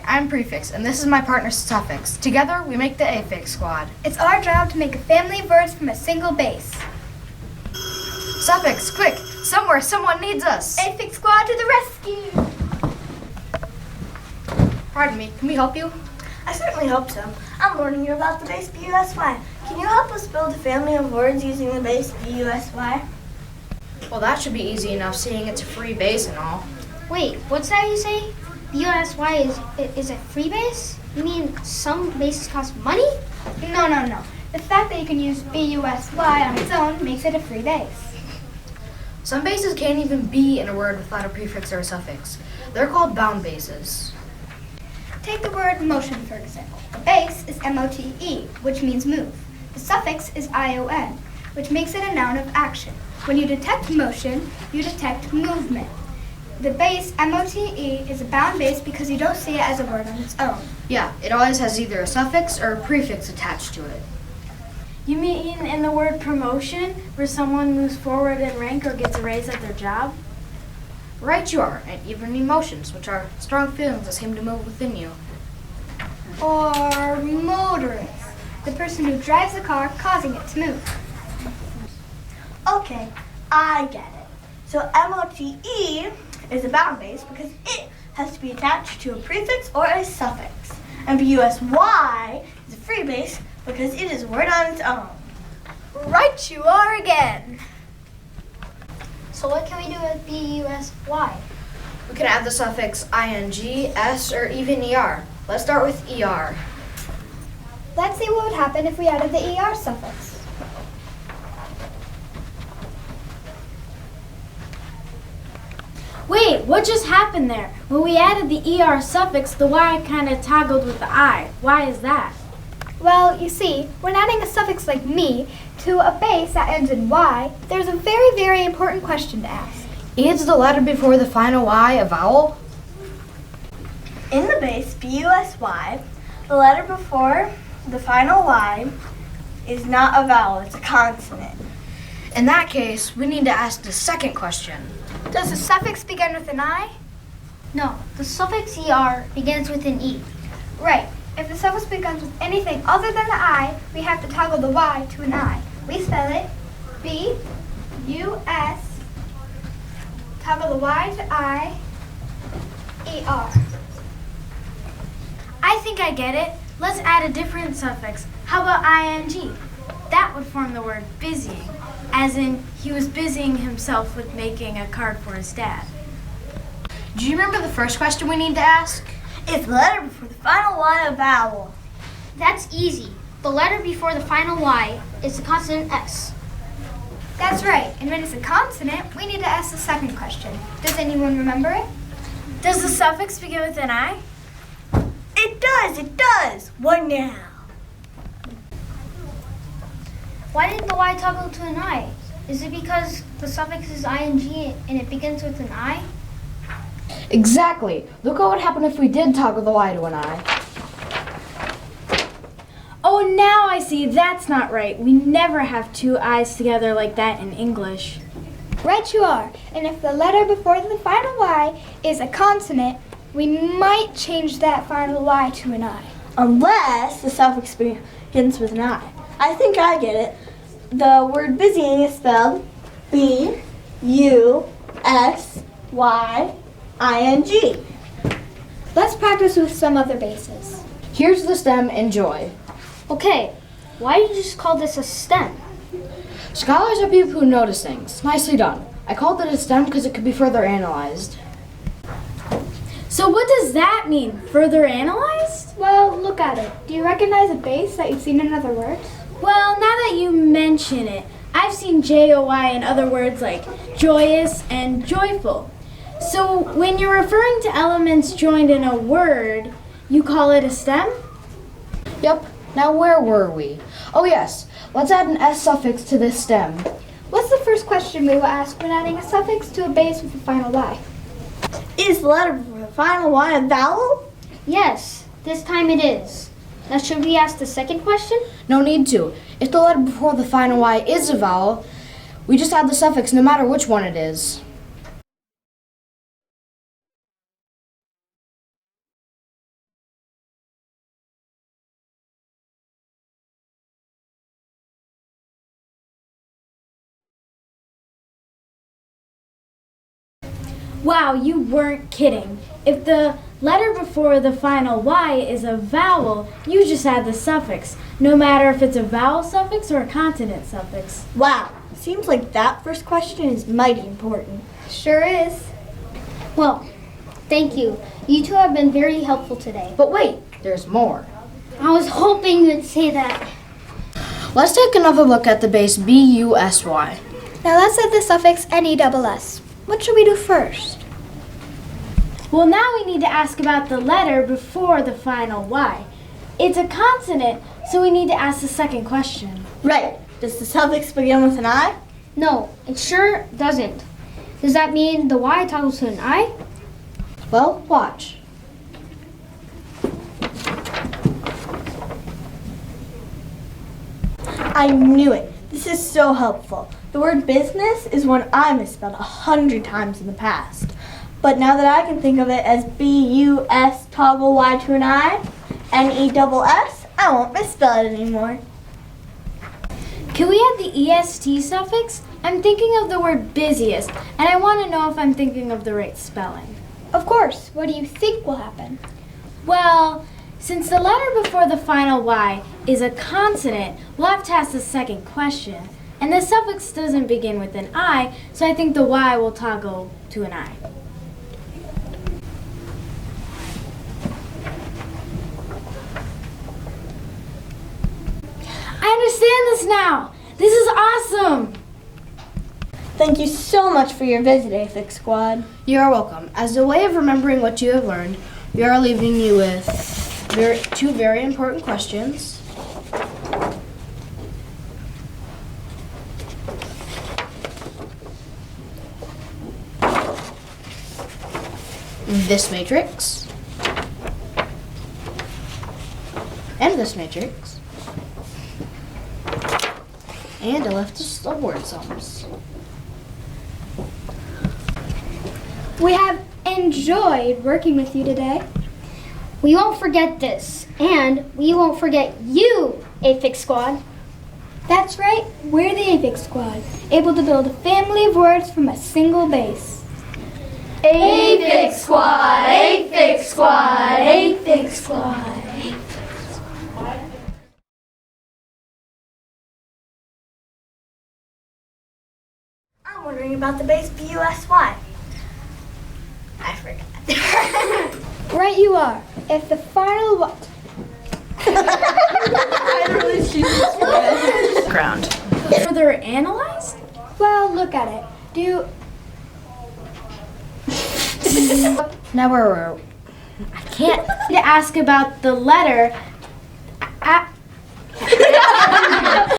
I'm Prefix, and this is my partner Suffix. Together, we make the Affix Squad. It's our job to make a family of words from a single base. Suffix, quick! Somewhere, someone needs us! Affix Squad to the rescue! Pardon me, can we help you? I certainly hope so. I'm learning you about the base BUSY. Can you help us build a family of words using the base BUSY? Well, that should be easy enough, seeing it's a free base and all. Wait, what's that you say? BUSY is a free base? You mean some bases cost money? No. The fact that you can use BUSY on its own makes it a free base. Some bases can't even be in a word without a prefix or a suffix. They're called bound bases. Take the word motion, for example. The base is MOTE, which means move. The suffix is ION, which makes it a noun of action. When you detect motion, you detect movement. The base MOTE is a bound base because you don't see it as a word on its own. Yeah, it always has either a suffix or a prefix attached to it. You mean in the word promotion, where someone moves forward in rank or gets a raise at their job? Right you are, and even emotions, which are strong feelings that seem to move within you. Or motorist, the person who drives the car causing it to move. Okay, I get it. So MOTE is a bound base because it has to be attached to a prefix or a suffix. And BUSY is a free base because it is a word on its own. Right you are again! So what can we do with BUSY? We can add the suffix ing, s, or even er. Let's start with er. Let's see what would happen if we added the ER suffix. Wait, what just happened there? When we added the ER suffix, the Y kind of toggled with the I. Why is that? Well, you see, when adding a suffix like me to a base that ends in Y, there's a very, very important question to ask. Is the letter before the final Y a vowel? In the base BUSY, the letter before the final Y is not a vowel, it's a consonant. In that case, we need to ask the second question. Does the suffix begin with an I? No, the suffix ER begins with an E. Right. If the suffix begins with anything other than the I, we have to toggle the Y to an I. We spell it B-U-S, toggle the Y to I-E-R. I think I get it. Let's add a different suffix. How about ing? That would form the word busying, as in he was busying himself with making a card for his dad. Do you remember the first question we need to ask? Is the letter before the final Y a vowel? That's easy. The letter before the final Y is the consonant S. That's right. And when it's a consonant, we need to ask the second question. Does anyone remember it? Does the suffix begin with an I? It does. What now? Why didn't the Y toggle to an I? Is it because the suffix is ing and it begins with an I? Exactly. Look what would happen if we did toggle the Y to an I. Oh, now I see. That's not right. We never have two I's together like that in English. Right you are. And if the letter before the final Y is a consonant, we might change that final Y to an I. Unless the suffix begins with an I. I think I get it. The word busying is spelled B-U-S-Y-I-N-G. Let's practice with some other bases. Here's the stem, enjoy. Okay, why did you just call this a stem? Scholars are people who notice things. Nicely done. I called it a stem because it could be further analyzed. So what does that mean? Further analyzed? Well, look at it. Do you recognize a base that you've seen in other words? Well, now that you mention it, I've seen JOY in other words like joyous and joyful. So when you're referring to elements joined in a word, you call it a stem? Yep. Now where were we? Oh yes. Let's add an S suffix to this stem. What's the first question we will ask when adding a suffix to a base with the final Y? Is the letter before the final Y a vowel? Yes, this time it is. Now should we ask the second question? No need to. If the letter before the final Y is a vowel, we just add the suffix no matter which one it is. Wow, you weren't kidding. If the letter before the final Y is a vowel, you just add the suffix, no matter if it's a vowel suffix or a consonant suffix. Wow, seems like that first question is mighty important. Sure is. Well, thank you. You two have been very helpful today. But wait, there's more. I was hoping you'd say that. Let's take another look at the base B-U-S-Y. Now let's add the suffix N-E-S-S. What should we do first? Well, now we need to ask about the letter before the final Y. It's a consonant, so we need to ask the second question. Right. Does the suffix begin with an I? No, it sure doesn't. Does that mean the Y toggles to an I? Well, watch. I knew it. This is so helpful. The word business is one I misspelled 100 times in the past. But now that I can think of it as B-U-S toggle Y to an I, N-E-S-S, I won't misspell it anymore. Can we add the EST suffix? I'm thinking of the word busiest, and I want to know if I'm thinking of the right spelling. Of course. What do you think will happen? Well, since the letter before the final Y is a consonant, we'll have to ask the second question. And the suffix doesn't begin with an I, so I think the Y will toggle to an I. I understand this now! This is awesome! Thank you so much for your visit, Affix Squad. You are welcome. As a way of remembering what you have learned, we are leaving you with two very important questions. This matrix. And this matrix. And I left us the word sums. We have enjoyed working with you today. We won't forget this, and we won't forget you, Affix Squad. That's right, we're the Affix Squad, able to build a family of words from a single base. Affix Squad! Affix Squad! Affix Squad! I'm wondering about the base B-U-S-Y. I forgot. Right you are. If the final Ground. Further analyzed? well, look at it. Now I can't. To ask about the letter